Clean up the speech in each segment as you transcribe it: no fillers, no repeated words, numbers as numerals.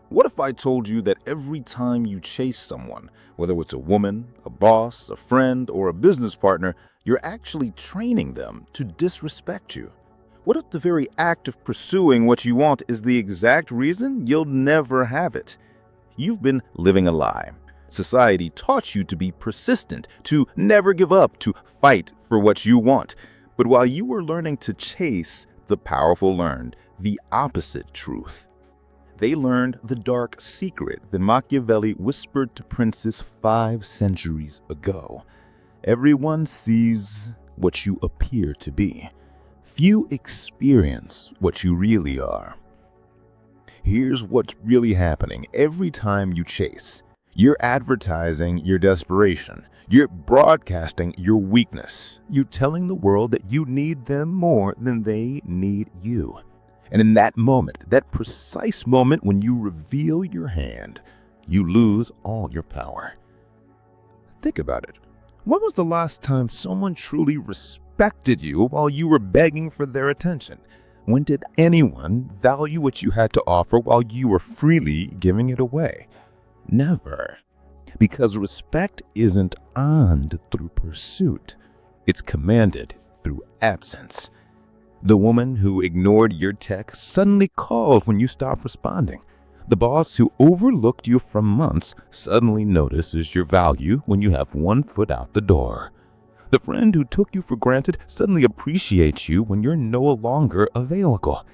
What if I told you that every time you chase someone, whether it's a woman, a boss, a friend, or a business partner, you're actually training them to disrespect you? What if the very act of pursuing what you want is the exact reason you'll never have it? You've been living a lie. Society taught you to be persistent, to never give up, to fight for what you want. But while you were learning to chase, the powerful learned the opposite truth. They learned the dark secret that Machiavelli whispered to princes 5 centuries ago. Everyone sees what you appear to be. Few experience what you really are. Here's what's really happening every time you chase. You're advertising your desperation. You're broadcasting your weakness. You're telling the world that you need them more than they need you. And in that moment, that precise moment when you reveal your hand, you lose all your power. Think about it. When was the last time someone truly respected you while you were begging for their attention? When did anyone value what you had to offer while you were freely giving it away? Never. Because respect isn't earned through pursuit. It's commanded through absence. The woman who ignored your text suddenly calls when you stop responding. The boss who overlooked you for months suddenly notices your value when you have 1 foot out the door. The friend who took you for granted suddenly appreciates you when you're no longer available.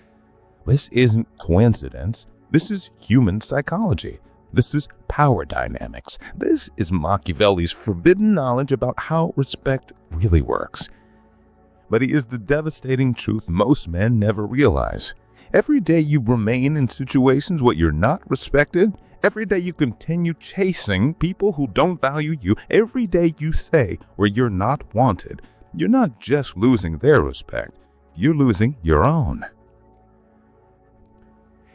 This isn't coincidence. This is human psychology. This is power dynamics. This is Machiavelli's forbidden knowledge about how respect really works. But it is the devastating truth most men never realize. Every day you remain in situations where you're not respected, every day you continue chasing people who don't value you, every day you say where you're not wanted, you're not just losing their respect, you're losing your own.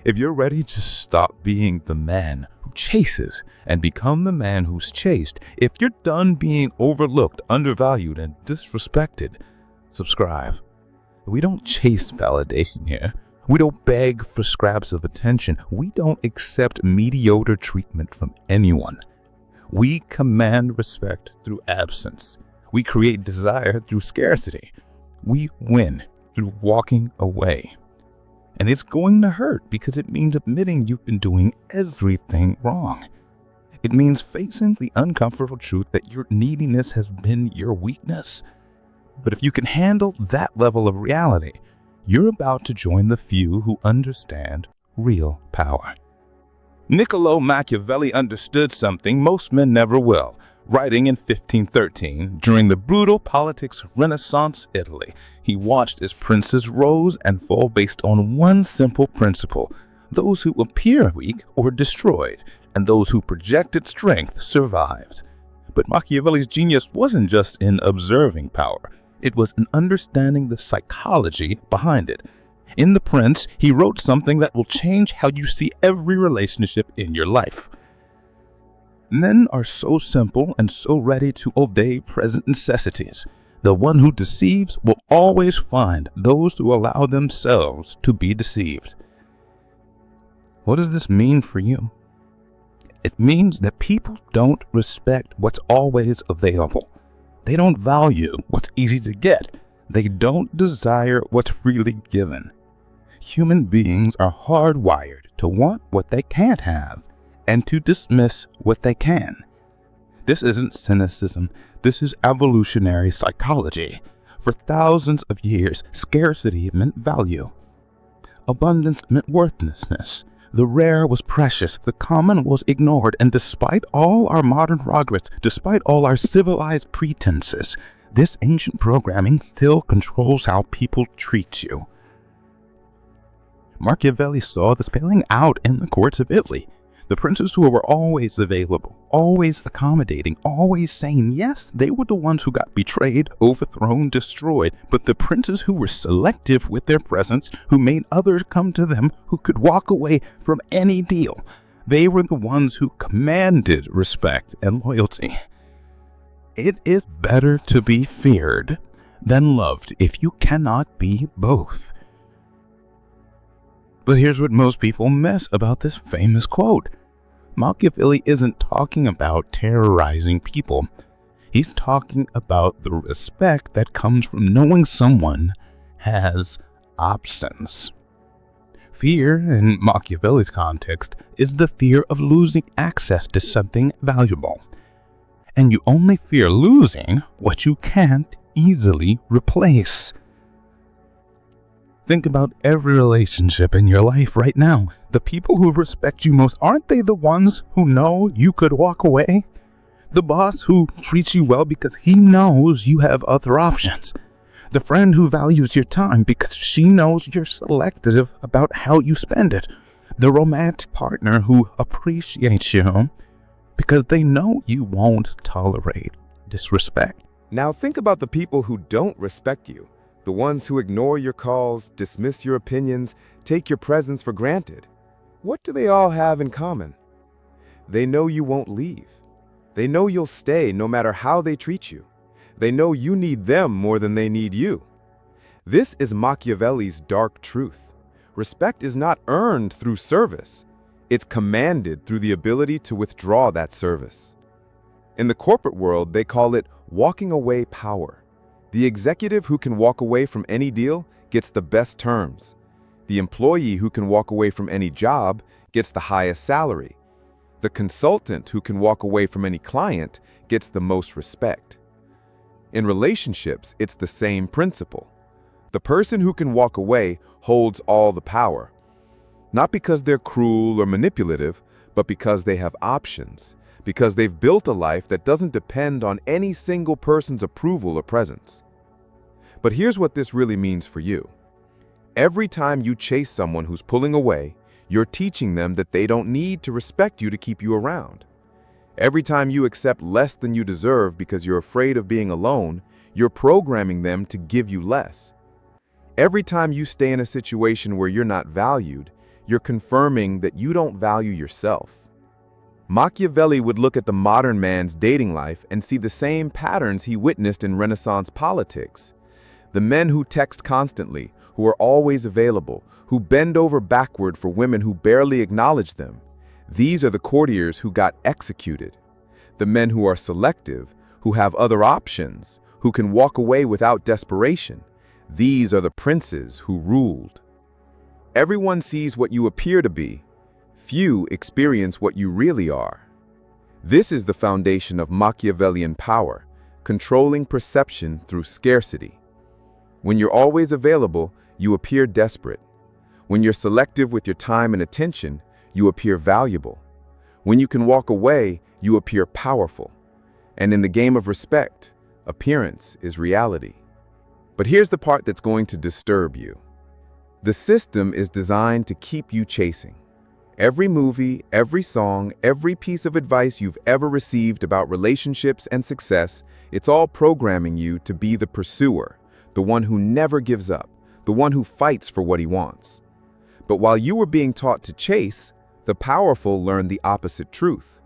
If you're ready to stop being the man who chases and become the man who's chased, if you're done being overlooked, undervalued, and disrespected, subscribe. We don't chase validation here. We don't beg for scraps of attention. We don't accept mediocre treatment from anyone. We command respect through absence. We create desire through scarcity. We win through walking away. And it's going to hurt because it means admitting you've been doing everything wrong. It means facing the uncomfortable truth that your neediness has been your weakness. But if you can handle that level of reality, you're about to join the few who understand real power. Niccolò Machiavelli understood something most men never will. Writing in 1513, during the brutal politics of Renaissance Italy, he watched as princes rose and fall based on one simple principle. Those who appear weak were destroyed, and those who projected strength survived. But Machiavelli's genius wasn't just in observing power. It was in understanding the psychology behind it. In The Prince, he wrote something that will change how you see every relationship in your life. Men are so simple and so ready to obey present necessities. The one who deceives will always find those who allow themselves to be deceived. What does this mean for you? It means that people don't respect what's always available. They don't value what's easy to get. They don't desire what's freely given. Human beings are hardwired to want what they can't have and to dismiss what they can. This isn't cynicism. This is evolutionary psychology. For thousands of years, scarcity meant value. Abundance meant worthlessness. The rare was precious, the common was ignored, and despite all our modern progress, despite all our civilized pretenses, this ancient programming still controls how people treat you. Machiavelli saw this playing out in the courts of Italy. The princes who were always available, always accommodating, always saying yes, they were the ones who got betrayed, overthrown, destroyed. But the princes who were selective with their presence, who made others come to them, who could walk away from any deal, they were the ones who commanded respect and loyalty. It is better to be feared than loved if you cannot be both. But here's what most people miss about this famous quote. Machiavelli isn't talking about terrorizing people. He's talking about the respect that comes from knowing someone has options. Fear, in Machiavelli's context, is the fear of losing access to something valuable. And you only fear losing what you can't easily replace. Think about every relationship in your life right now. The people who respect you most, aren't they the ones who know you could walk away? The boss who treats you well because he knows you have other options. The friend who values your time because she knows you're selective about how you spend it. The romantic partner who appreciates you because they know you won't tolerate disrespect. Now think about the people who don't respect you. The ones who ignore your calls, dismiss your opinions, take your presence for granted. What do they all have in common? They know you won't leave. They know you'll stay no matter how they treat you. They know you need them more than they need you. This is Machiavelli's dark truth. Respect is not earned through service. It's commanded through the ability to withdraw that service. In the corporate world, they call it walking away power. The executive who can walk away from any deal gets the best terms. The employee who can walk away from any job gets the highest salary. The consultant who can walk away from any client gets the most respect. In relationships, it's the same principle. The person who can walk away holds all the power. Not because they're cruel or manipulative, but because they have options, because they've built a life that doesn't depend on any single person's approval or presence. But here's what this really means for you. Every time you chase someone who's pulling away, you're teaching them that they don't need to respect you to keep you around. Every time you accept less than you deserve because you're afraid of being alone, you're programming them to give you less. Every time you stay in a situation where you're not valued, you're confirming that you don't value yourself. Machiavelli would look at the modern man's dating life and see the same patterns he witnessed in Renaissance politics. The men who text constantly, who are always available, who bend over backward for women who barely acknowledge them. These are the courtiers who got executed. The men who are selective, who have other options, who can walk away without desperation. These are the princes who ruled. Everyone sees what you appear to be. Few experience what you really are. This is the foundation of Machiavellian power, controlling perception through scarcity. When you're always available, you appear desperate. When you're selective with your time and attention, you appear valuable. When you can walk away, you appear powerful. And in the game of respect, appearance is reality. But here's the part that's going to disturb you. The system is designed to keep you chasing. Every movie, every song, every piece of advice you've ever received about relationships and success, it's all programming you to be the pursuer, the one who never gives up, the one who fights for what he wants. But while you were being taught to chase, the powerful learned the opposite truth.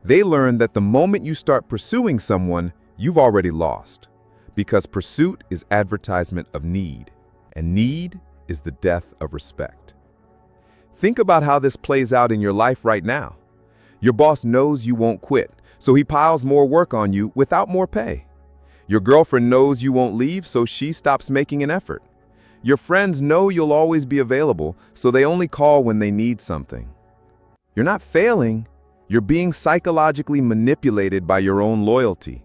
They learned that the moment you start pursuing someone, you've already lost, because pursuit is advertisement of need, and need is the death of respect. Think about how this plays out in your life right now. Your boss knows you won't quit, so he piles more work on you without more pay. Your girlfriend knows you won't leave, so she stops making an effort. Your friends know you'll always be available, so they only call when they need something. You're not failing, you're being psychologically manipulated by your own loyalty.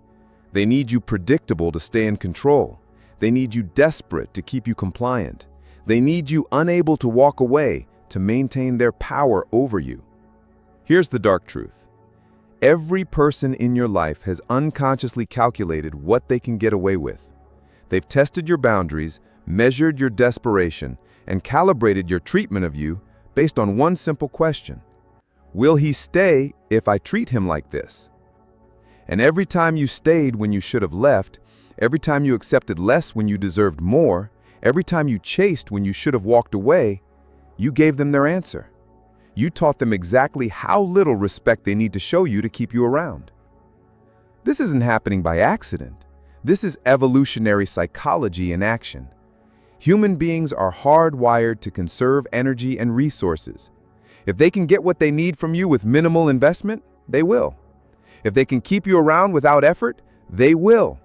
They need you predictable to stay in control. They need you desperate to keep you compliant. They need you unable to walk away to maintain their power over you. Here's the dark truth. Every person in your life has unconsciously calculated what they can get away with. They've tested your boundaries, measured your desperation, and calibrated your treatment of you based on one simple question. Will he stay if I treat him like this? And every time you stayed when you should have left, every time you accepted less when you deserved more, every time you chased when you should have walked away, you gave them their answer. You taught them exactly how little respect they need to show you to keep you around. This isn't happening by accident. This is evolutionary psychology in action. Human beings are hardwired to conserve energy and resources. If they can get what they need from you with minimal investment, they will. If they can keep you around without effort, they will.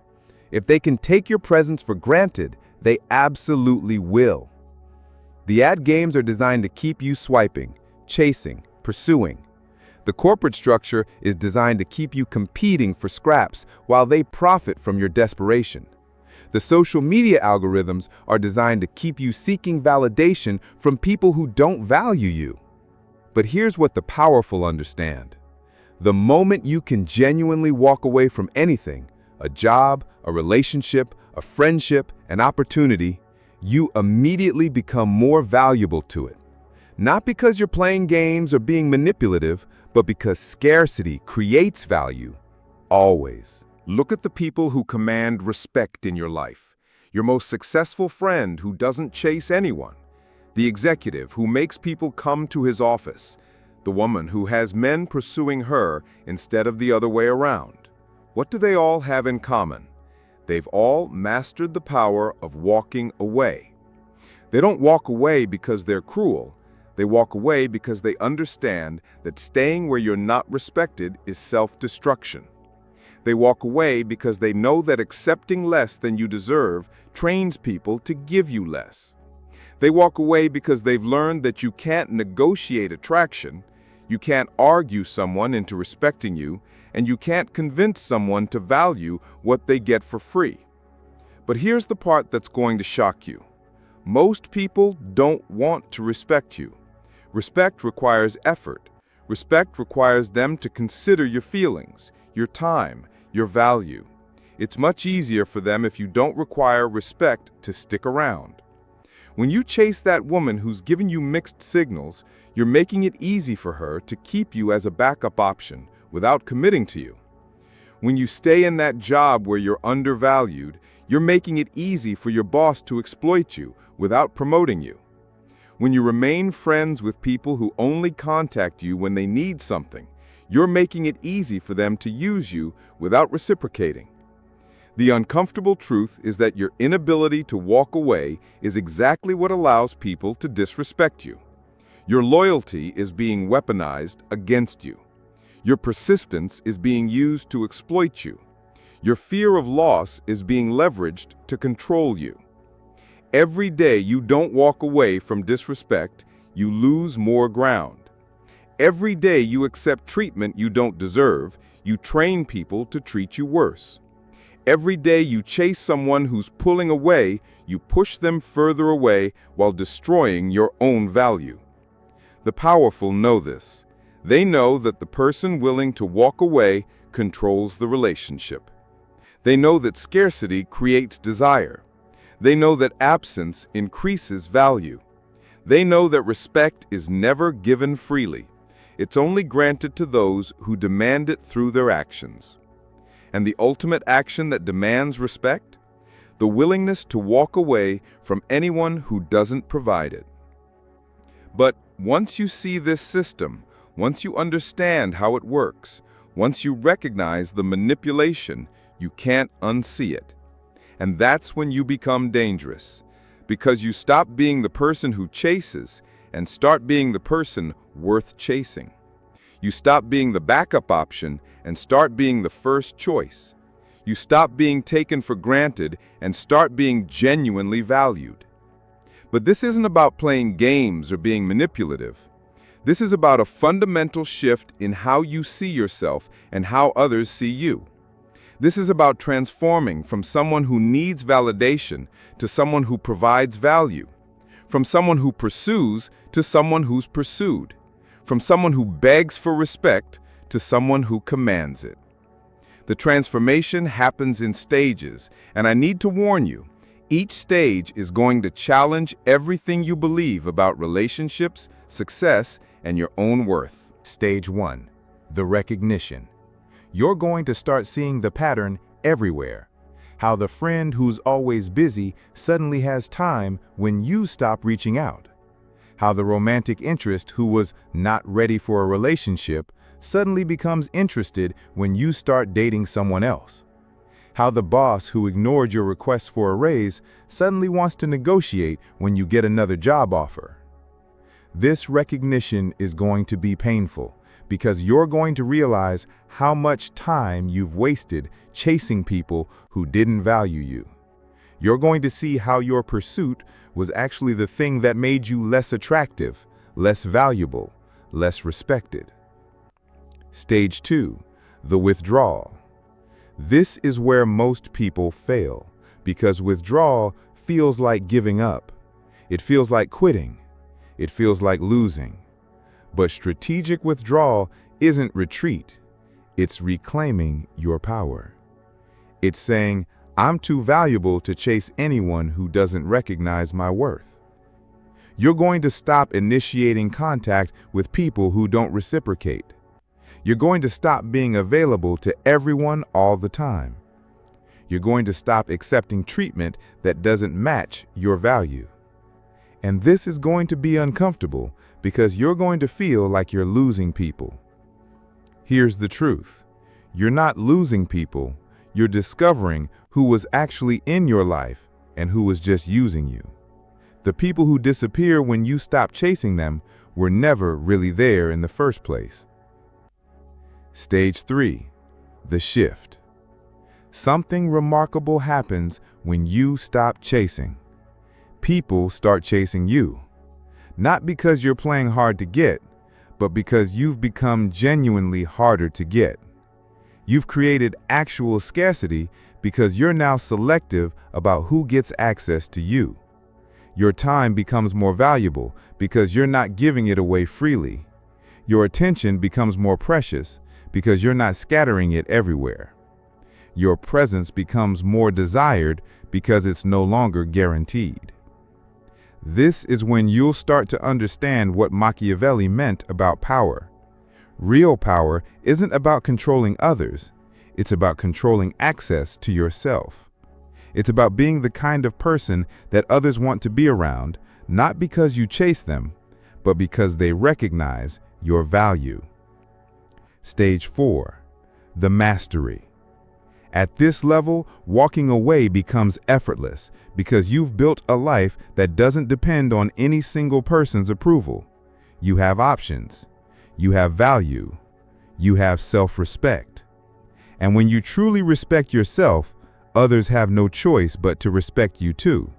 If they can take your presence for granted, they absolutely will. The ad games are designed to keep you swiping, chasing, pursuing. The corporate structure is designed to keep you competing for scraps while they profit from your desperation. The social media algorithms are designed to keep you seeking validation from people who don't value you. But here's what the powerful understand. The moment you can genuinely walk away from anything, a job, a relationship, a friendship, an opportunity, you immediately become more valuable to it. Not because you're playing games or being manipulative, but because scarcity creates value, always. Look at the people who command respect in your life. Your most successful friend who doesn't chase anyone. The executive who makes people come to his office. The woman who has men pursuing her instead of the other way around. What do they all have in common? They've all mastered the power of walking away. They don't walk away because they're cruel. They walk away because they understand that staying where you're not respected is self-destruction. They walk away because they know that accepting less than you deserve trains people to give you less. They walk away because they've learned that you can't negotiate attraction, you can't argue someone into respecting you, and you can't convince someone to value what they get for free. But here's the part that's going to shock you. Most people don't want to respect you. Respect requires effort. Respect requires them to consider your feelings, your time, your value. It's much easier for them if you don't require respect to stick around. When you chase that woman who's giving you mixed signals, you're making it easy for her to keep you as a backup option without committing to you. When you stay in that job where you're undervalued, you're making it easy for your boss to exploit you without promoting you. When you remain friends with people who only contact you when they need something, you're making it easy for them to use you without reciprocating. The uncomfortable truth is that your inability to walk away is exactly what allows people to disrespect you. Your loyalty is being weaponized against you. Your persistence is being used to exploit you. Your fear of loss is being leveraged to control you. Every day you don't walk away from disrespect, you lose more ground. Every day you accept treatment you don't deserve, you train people to treat you worse. Every day you chase someone who's pulling away, you push them further away while destroying your own value. The powerful know this. They know that the person willing to walk away controls the relationship. They know that scarcity creates desire. They know that absence increases value. They know that respect is never given freely. It's only granted to those who demand it through their actions. And the ultimate action that demands respect? The willingness to walk away from anyone who doesn't provide it. But once you see this system, once you understand how it works, once you recognize the manipulation, you can't unsee it. And that's when you become dangerous, because you stop being the person who chases and start being the person worth chasing. You stop being the backup option and start being the first choice. You stop being taken for granted and start being genuinely valued. But this isn't about playing games or being manipulative. This is about a fundamental shift in how you see yourself and how others see you. This is about transforming from someone who needs validation to someone who provides value, from someone who pursues to someone who's pursued, from someone who begs for respect to someone who commands it. The transformation happens in stages, and I need to warn you, each stage is going to challenge everything you believe about relationships, success, and your own worth. Stage 1. The recognition. You're going to start seeing the pattern everywhere. How the friend who's always busy suddenly has time when you stop reaching out. How the romantic interest who was not ready for a relationship suddenly becomes interested when you start dating someone else. How the boss who ignored your request for a raise suddenly wants to negotiate when you get another job offer. This recognition is going to be painful because you're going to realize how much time you've wasted chasing people who didn't value you. You're going to see how your pursuit was actually the thing that made you less attractive, less valuable, less respected. Stage 2, the withdrawal. This is where most people fail, because withdrawal feels like giving up. It feels like quitting. It feels like losing. But strategic withdrawal isn't retreat. It's reclaiming your power. It's saying, I'm too valuable to chase anyone who doesn't recognize my worth. You're going to stop initiating contact with people who don't reciprocate. You're going to stop being available to everyone all the time. You're going to stop accepting treatment that doesn't match your value. And this is going to be uncomfortable because you're going to feel like you're losing people. Here's the truth. You're not losing people. You're discovering who was actually in your life and who was just using you. The people who disappear when you stop chasing them were never really there in the first place. Stage 3, the shift. Something remarkable happens when you stop chasing. People start chasing you. Not because you're playing hard to get, but because you've become genuinely harder to get. You've created actual scarcity because you're now selective about who gets access to you. Your time becomes more valuable because you're not giving it away freely. Your attention becomes more precious because you're not scattering it everywhere. Your presence becomes more desired because it's no longer guaranteed. This is when you'll start to understand what Machiavelli meant about power. Real power isn't about controlling others. It's about controlling access to yourself. It's about being the kind of person that others want to be around, not because you chase them, but because they recognize your value. Stage 4, the mastery. At this level, walking away becomes effortless because you've built a life that doesn't depend on any single person's approval. You have options. You have value. You have self-respect. And when you truly respect yourself, others have no choice but to respect you too.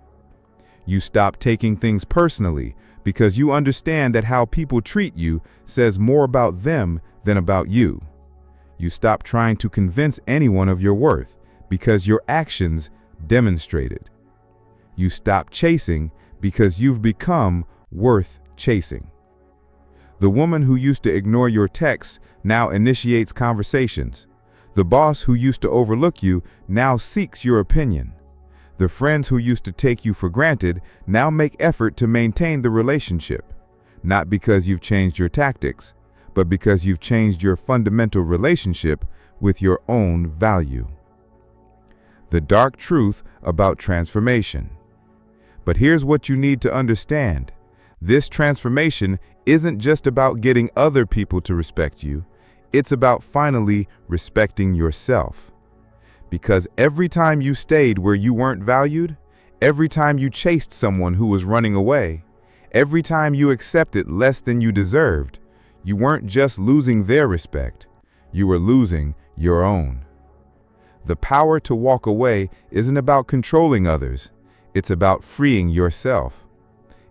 You stop taking things personally because you understand that how people treat you says more about them than about you. You stop trying to convince anyone of your worth because your actions demonstrate it. You stop chasing because you've become worth chasing. The woman who used to ignore your texts now initiates conversations. The boss who used to overlook you now seeks your opinion. The friends who used to take you for granted now make effort to maintain the relationship, not because you've changed your tactics, but because you've changed your fundamental relationship with your own value. The dark truth about transformation. But here's what you need to understand. This transformation isn't just about getting other people to respect you. It's about finally respecting yourself. Because every time you stayed where you weren't valued, every time you chased someone who was running away, every time you accepted less than you deserved, you weren't just losing their respect, you were losing your own. The power to walk away isn't about controlling others. It's about freeing yourself.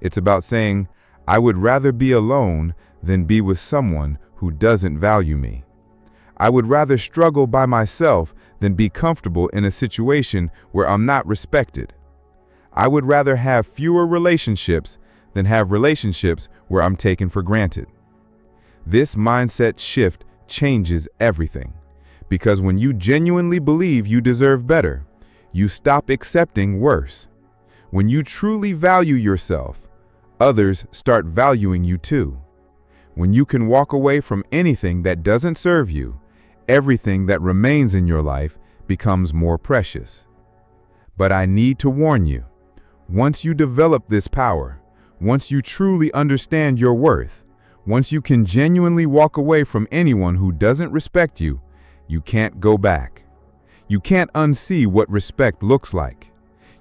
It's about saying, I would rather be alone than be with someone who doesn't value me. I would rather struggle by myself than be comfortable in a situation where I'm not respected. I would rather have fewer relationships than have relationships where I'm taken for granted. This mindset shift changes everything, because when you genuinely believe you deserve better, you stop accepting worse. When you truly value yourself, others start valuing you too. When you can walk away from anything that doesn't serve you, everything that remains in your life becomes more precious. But I need to warn you, once you develop this power, once you truly understand your worth, once you can genuinely walk away from anyone who doesn't respect you, you can't go back. You can't unsee what respect looks like.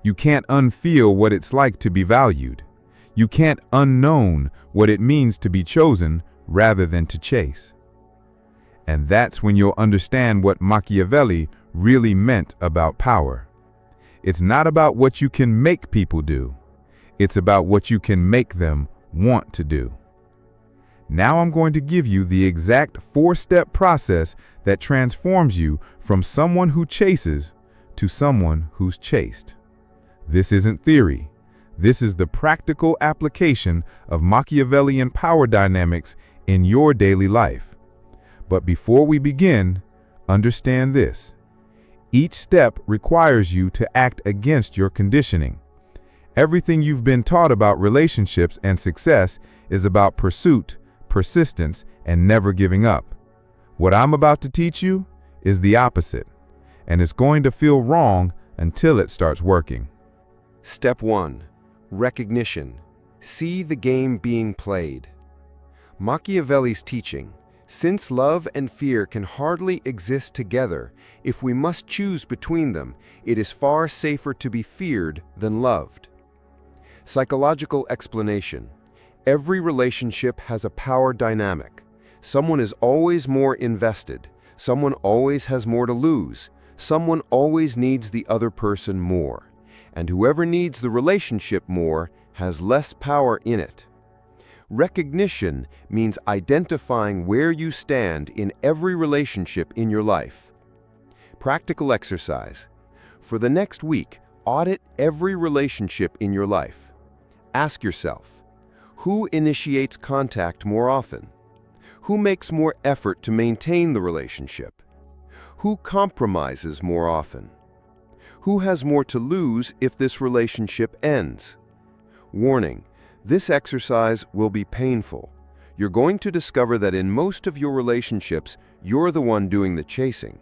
You can't unfeel what it's like to be valued. You can't unknown what it means to be chosen rather than to chase. And that's when you'll understand what Machiavelli really meant about power. It's not about what you can make people do. It's about what you can make them want to do. Now I'm going to give you the exact 4-step process that transforms you from someone who chases to someone who's chased. This isn't theory. This is the practical application of Machiavellian power dynamics in your daily life. But before we begin, understand this. Each step requires you to act against your conditioning. Everything you've been taught about relationships and success is about pursuit, persistence, and never giving up. What I'm about to teach you is the opposite, and it's going to feel wrong until it starts working. Step 1. Recognition. See the game being played. Machiavelli's teaching, since love and fear can hardly exist together, if we must choose between them, it is far safer to be feared than loved. Psychological explanation. Every relationship has a power dynamic. Someone is always more invested. Someone always has more to lose. Someone always needs the other person more. And whoever needs the relationship more has less power in it. Recognition means identifying where you stand in every relationship in your life. Practical exercise. For the next week, audit every relationship in your life. Ask yourself, who initiates contact more often? Who makes more effort to maintain the relationship? Who compromises more often? Who has more to lose if this relationship ends? Warning, this exercise will be painful. You're going to discover that in most of your relationships, you're the one doing the chasing.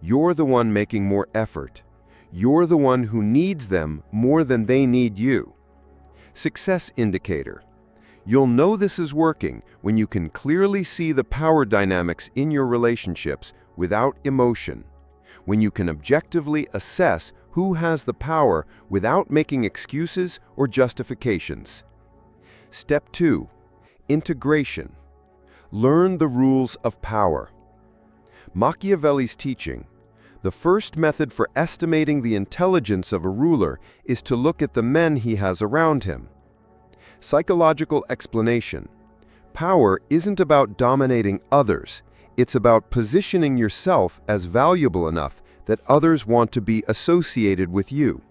You're the one making more effort. You're the one who needs them more than they need you. Success indicator. You'll know this is working when you can clearly see the power dynamics in your relationships without emotion. When you can objectively assess who has the power without making excuses or justifications. Step 2. Integration. Learn the rules of power. Machiavelli's teaching. The first method for estimating the intelligence of a ruler is to look at the men he has around him. Psychological explanation. Power isn't about dominating others. It's about positioning yourself as valuable enough that others want to be associated with you.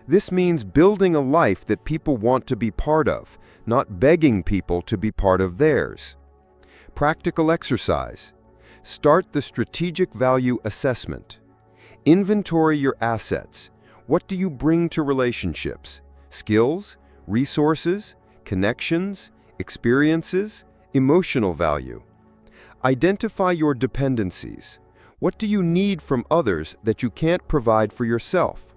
This means building a life that people want to be part of, not begging people to be part of theirs. Practical exercise. Start the strategic value assessment. Inventory your assets. What do you bring to relationships? Skills, resources, connections, experiences, emotional value. Identify your dependencies. What do you need from others that you can't provide for yourself?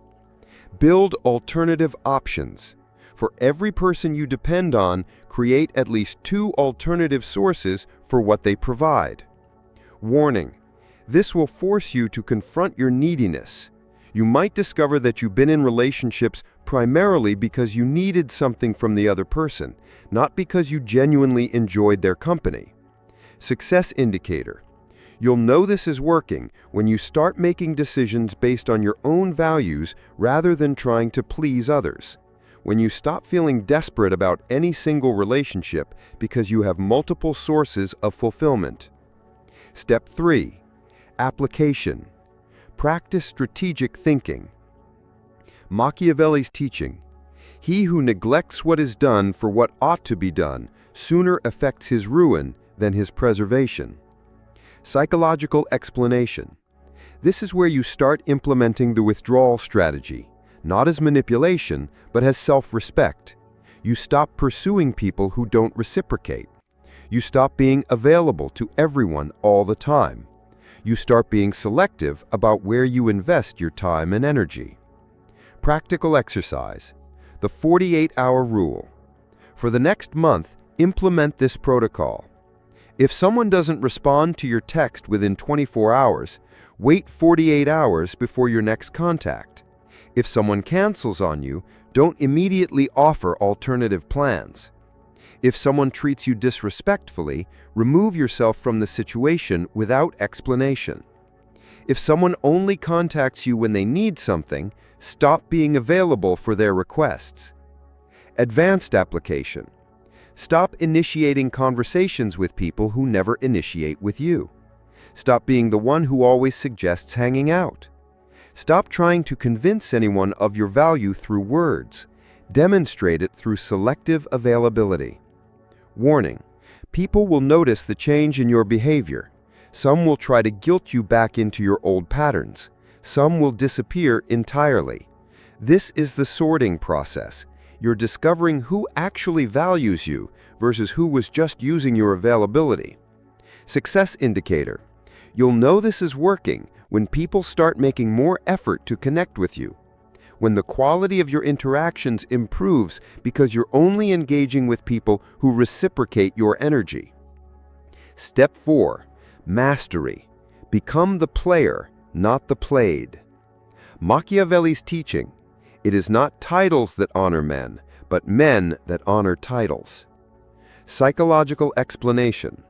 Build alternative options. For every person you depend on, create at least 2 alternative sources for what they provide. Warning: this will force you to confront your neediness. You might discover that you've been in relationships primarily because you needed something from the other person, not because you genuinely enjoyed their company. Success indicator. You'll know this is working when you start making decisions based on your own values rather than trying to please others. When you stop feeling desperate about any single relationship because you have multiple sources of fulfillment. Step 3. Application. Practice strategic thinking. Machiavelli's teaching. He who neglects what is done for what ought to be done sooner affects his ruin than his preservation. Psychological explanation. This is where you start implementing the withdrawal strategy, not as manipulation, but as self-respect. You stop pursuing people who don't reciprocate. You stop being available to everyone all the time. You start being selective about where you invest your time and energy. Practical exercise. The 48-hour rule. For the next month, implement this protocol. If someone doesn't respond to your text within 24 hours, wait 48 hours before your next contact. If someone cancels on you, don't immediately offer alternative plans. If someone treats you disrespectfully, remove yourself from the situation without explanation. If someone only contacts you when they need something, stop being available for their requests. Advanced application. Stop initiating conversations with people who never initiate with you. Stop being the one who always suggests hanging out. Stop trying to convince anyone of your value through words. Demonstrate it through selective availability. Warning: people will notice the change in your behavior. Some will try to guilt you back into your old patterns. Some will disappear entirely. This is the sorting process. You're discovering who actually values you versus who was just using your availability. Success indicator. You'll know this is working when people start making more effort to connect with you. When the quality of your interactions improves because you're only engaging with people who reciprocate your energy. Step 4. Mastery. Become the player, not the played. Machiavelli's teaching: it is not titles that honor men, but men that honor titles. Psychological explanation.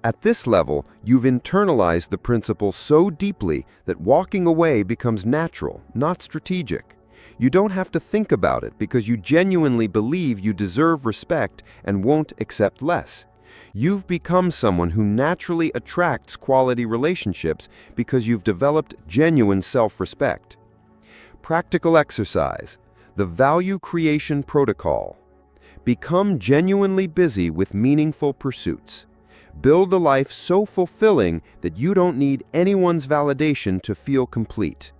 At this level, you've internalized the principle so deeply that walking away becomes natural, not strategic. You don't have to think about it because you genuinely believe you deserve respect and won't accept less. You've become someone who naturally attracts quality relationships because you've developed genuine self-respect. Practical exercise. The value creation protocol. Become genuinely busy with meaningful pursuits. Build a life so fulfilling that you don't need anyone's validation to feel complete.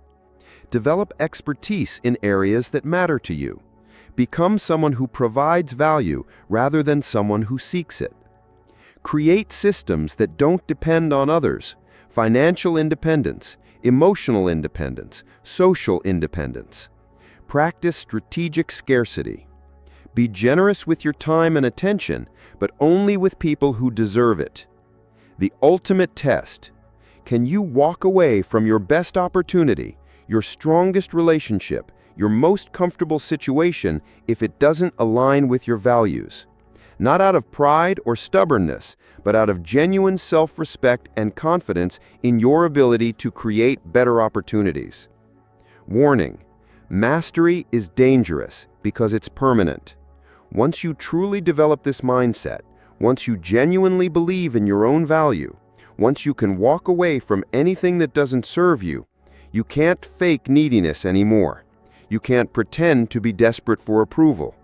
Develop expertise in areas that matter to you. Become someone who provides value rather than someone who seeks it. Create systems that don't depend on others. Financial independence, emotional independence, social independence. Practice strategic scarcity. Be generous with your time and attention, but only with people who deserve it. The ultimate test. Can you walk away from your best opportunity, your strongest relationship, your most comfortable situation if it doesn't align with your values? Not out of pride or stubbornness, but out of genuine self-respect and confidence in your ability to create better opportunities. Warning: mastery is dangerous because it's permanent. Once you truly develop this mindset, once you genuinely believe in your own value, once you can walk away from anything that doesn't serve you, you can't fake neediness anymore. You can't pretend to be desperate for approval.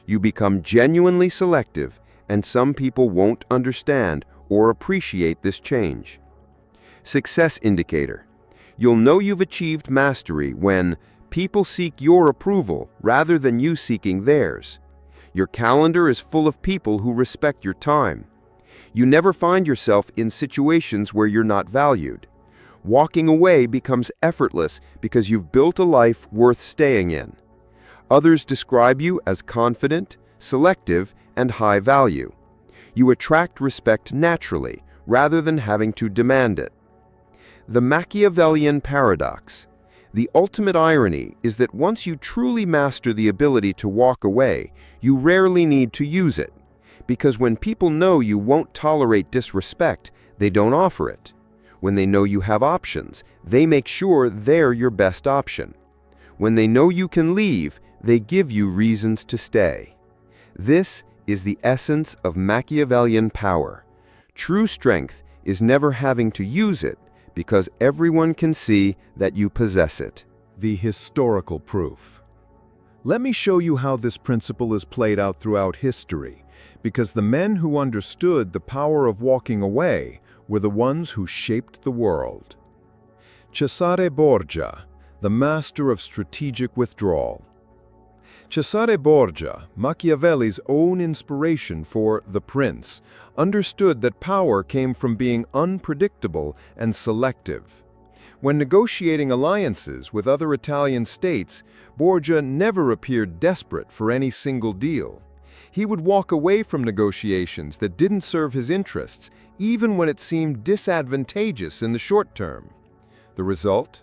You become genuinely selective, and some people won't understand or appreciate this change. Success indicator. You'll know you've achieved mastery when people seek your approval rather than you seeking theirs. Your calendar is full of people who respect your time. You never find yourself in situations where you're not valued. Walking away becomes effortless because you've built a life worth staying in. Others describe you as confident, selective, and high value. You attract respect naturally, rather than having to demand it. The Machiavellian paradox. The ultimate irony is that once you truly master the ability to walk away, you rarely need to use it. Because when people know you won't tolerate disrespect, they don't offer it. When they know you have options, they make sure they're your best option. When they know you can leave, they give you reasons to stay. This is the essence of Machiavellian power. True strength is never having to use it, because everyone can see that you possess it. The historical proof. Let me show you how this principle is played out throughout history, because the men who understood the power of walking away were the ones who shaped the world. Cesare Borgia, the master of strategic withdrawal. Cesare Borgia, Machiavelli's own inspiration for The Prince, understood that power came from being unpredictable and selective. When negotiating alliances with other Italian states, Borgia never appeared desperate for any single deal. He would walk away from negotiations that didn't serve his interests, even when it seemed disadvantageous in the short term. The result?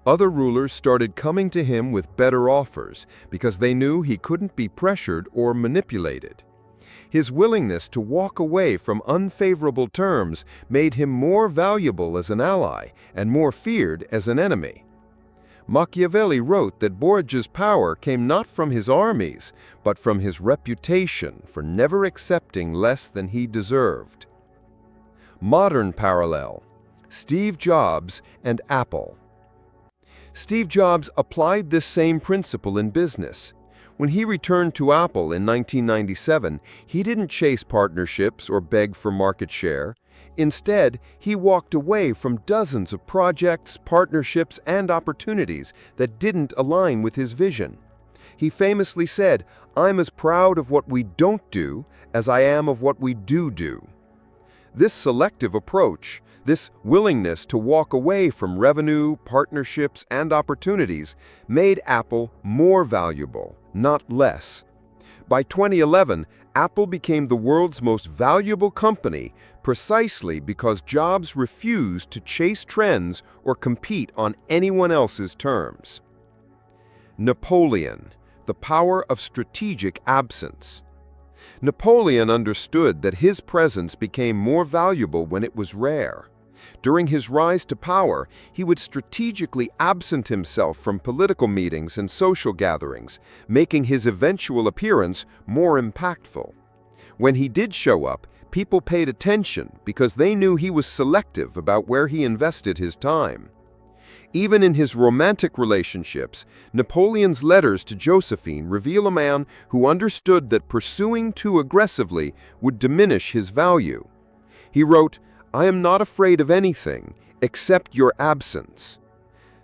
Other rulers started coming to him with better offers because they knew he couldn't be pressured or manipulated. His willingness to walk away from unfavorable terms made him more valuable as an ally and more feared as an enemy. Machiavelli wrote that Borgia's power came not from his armies, but from his reputation for never accepting less than he deserved. Modern parallel: Steve Jobs and Apple. Steve Jobs applied this same principle in business. When he returned to Apple in 1997, he didn't chase partnerships or beg for market share. Instead, he walked away from dozens of projects, partnerships, and opportunities that didn't align with his vision. He famously said, "I'm as proud of what we don't do as I am of what we do." This selective approach, this willingness to walk away from revenue, partnerships, and opportunities made Apple more valuable, not less. By 2011, Apple became the world's most valuable company precisely because Jobs refused to chase trends or compete on anyone else's terms. Napoleon, the power of strategic absence. Napoleon understood that his presence became more valuable when it was rare. During his rise to power, he would strategically absent himself from political meetings and social gatherings, making his eventual appearance more impactful. When he did show up, people paid attention because they knew he was selective about where he invested his time. Even in his romantic relationships, Napoleon's letters to Josephine reveal a man who understood that pursuing too aggressively would diminish his value. He wrote, "I am not afraid of anything except your absence."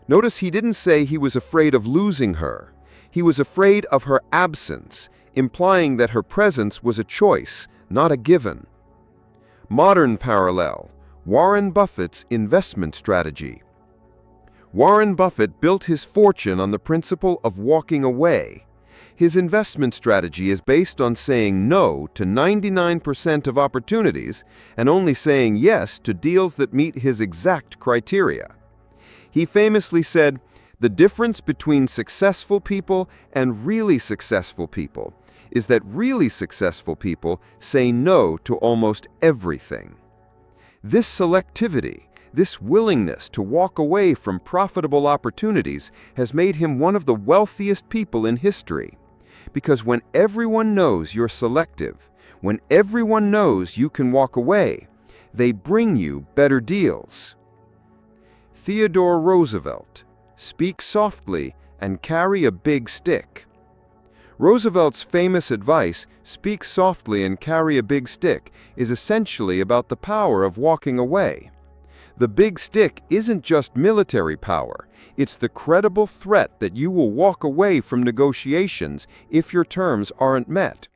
Notice he didn't say he was afraid of losing her. He was afraid of her absence, implying that her presence was a choice, not a given. Modern parallel: Warren Buffett's investment strategy. Warren Buffett built his fortune on the principle of walking away. His investment strategy is based on saying no to 99% of opportunities and only saying yes to deals that meet his exact criteria. He famously said, "The difference between successful people and really successful people is that really successful people say no to almost everything." This selectivity, this willingness to walk away from profitable opportunities has made him one of the wealthiest people in history. Because when everyone knows you're selective, when everyone knows you can walk away, they bring you better deals. Theodore Roosevelt: speak softly and carry a big stick. Roosevelt's famous advice, "speak softly and carry a big stick," is essentially about the power of walking away. The big stick isn't just military power, it's the credible threat that you will walk away from negotiations if your terms aren't met.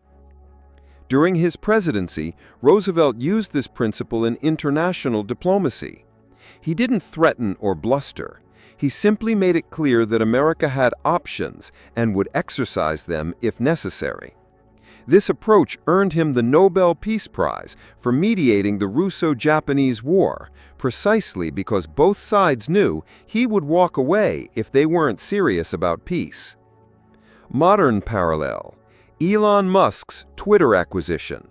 During his presidency, Roosevelt used this principle in international diplomacy. He didn't threaten or bluster. He simply made it clear that America had options and would exercise them if necessary. This approach earned him the Nobel Peace Prize for mediating the Russo-Japanese War, precisely because both sides knew he would walk away if they weren't serious about peace. Modern parallel: Elon Musk's Twitter acquisition.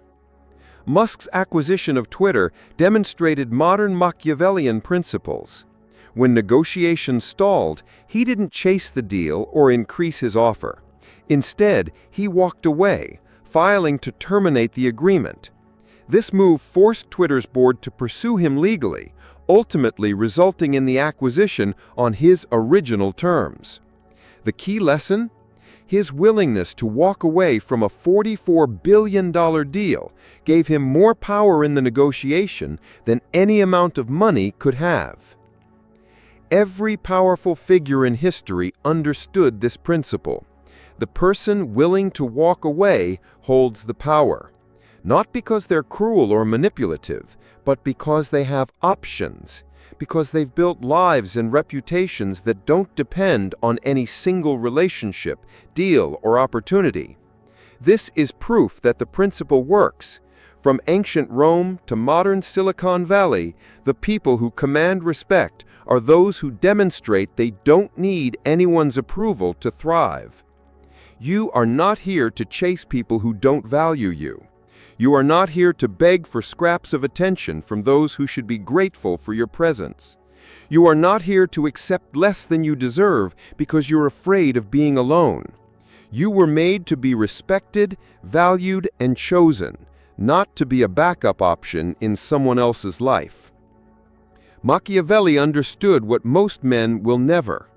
Musk's acquisition of Twitter demonstrated modern Machiavellian principles. When negotiations stalled, he didn't chase the deal or increase his offer. Instead, he walked away, filing to terminate the agreement. This move forced Twitter's board to pursue him legally, ultimately resulting in the acquisition on his original terms. The key lesson? His willingness to walk away from a $44 billion deal gave him more power in the negotiation than any amount of money could have. Every powerful figure in history understood this principle. The person willing to walk away holds the power, not because they're cruel or manipulative, but because they have options, because they've built lives and reputations that don't depend on any single relationship, deal, or opportunity. This is proof that the principle works. From ancient Rome to modern Silicon Valley, the people who command respect are those who demonstrate they don't need anyone's approval to thrive. You are not here to chase people who don't value you. You are not here to beg for scraps of attention from those who should be grateful for your presence. You are not here to accept less than you deserve because you're afraid of being alone. You were made to be respected, valued, and chosen, not to be a backup option in someone else's life. Machiavelli understood what most men will never.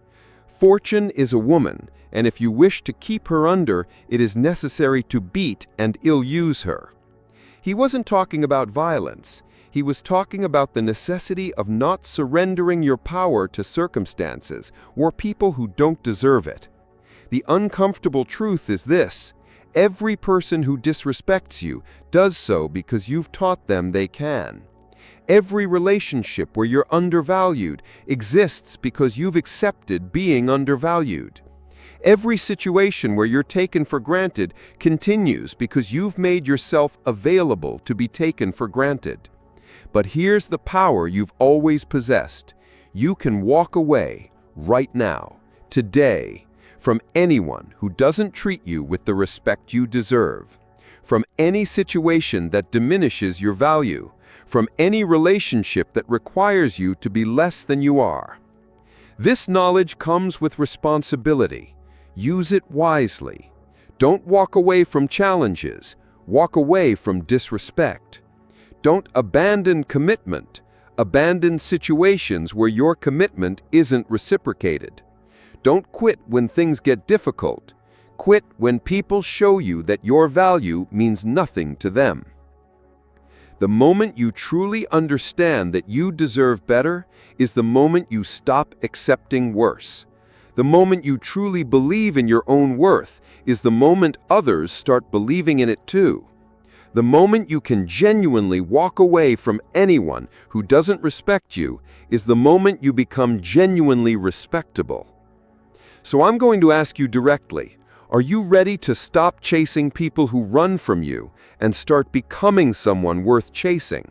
Fortune is a woman, and if you wish to keep her under, it is necessary to beat and ill-use her. He wasn't talking about violence. He was talking about the necessity of not surrendering your power to circumstances or people who don't deserve it. The uncomfortable truth is this: every person who disrespects you does so because you've taught them they can. Every relationship where you're undervalued exists because you've accepted being undervalued. Every situation where you're taken for granted continues because you've made yourself available to be taken for granted. But here's the power you've always possessed. You can walk away right now, today, from anyone who doesn't treat you with the respect you deserve, from any situation that diminishes your value, from any relationship that requires you to be less than you are. This knowledge comes with responsibility. Use it wisely. Don't walk away from challenges. Walk away from disrespect. Don't abandon commitment. Abandon situations where your commitment isn't reciprocated. Don't quit when things get difficult. Quit when people show you that your value means nothing to them. The moment you truly understand that you deserve better is the moment you stop accepting worse. The moment you truly believe in your own worth is the moment others start believing in it too. The moment you can genuinely walk away from anyone who doesn't respect you is the moment you become genuinely respectable. So I'm going to ask you directly, are you ready to stop chasing people who run from you and start becoming someone worth chasing?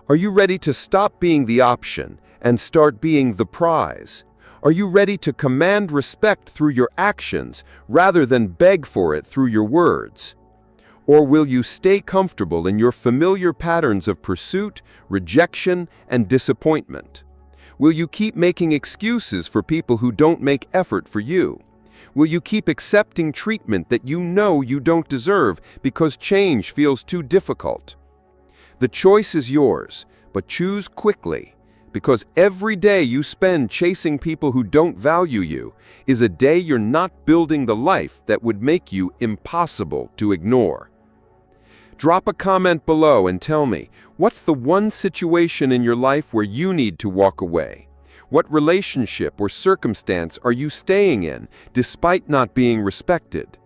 Are you ready to stop being the option and start being the prize? Are you ready to command respect through your actions rather than beg for it through your words? Or will you stay comfortable in your familiar patterns of pursuit, rejection, and disappointment? Will you keep making excuses for people who don't make effort for you? Will you keep accepting treatment that you know you don't deserve because change feels too difficult? The choice is yours, but choose quickly, because every day you spend chasing people who don't value you is a day you're not building the life that would make you impossible to ignore. Drop a comment below and tell me, what's the one situation in your life where you need to walk away? What relationship or circumstance are you staying in despite not being respected?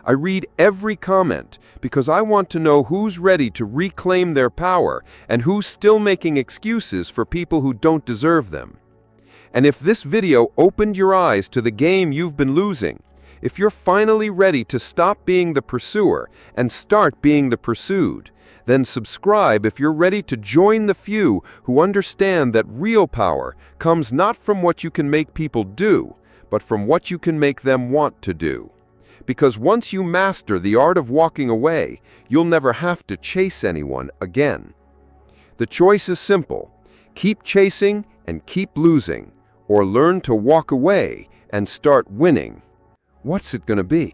I read every comment because I want to know who's ready to reclaim their power and who's still making excuses for people who don't deserve them. And if this video opened your eyes to the game you've been losing, if you're finally ready to stop being the pursuer and start being the pursued, then subscribe if you're ready to join the few who understand that real power comes not from what you can make people do, but from what you can make them want to do. Because once you master the art of walking away, you'll never have to chase anyone again. The choice is simple: keep chasing and keep losing, or learn to walk away and start winning. What's it going to be?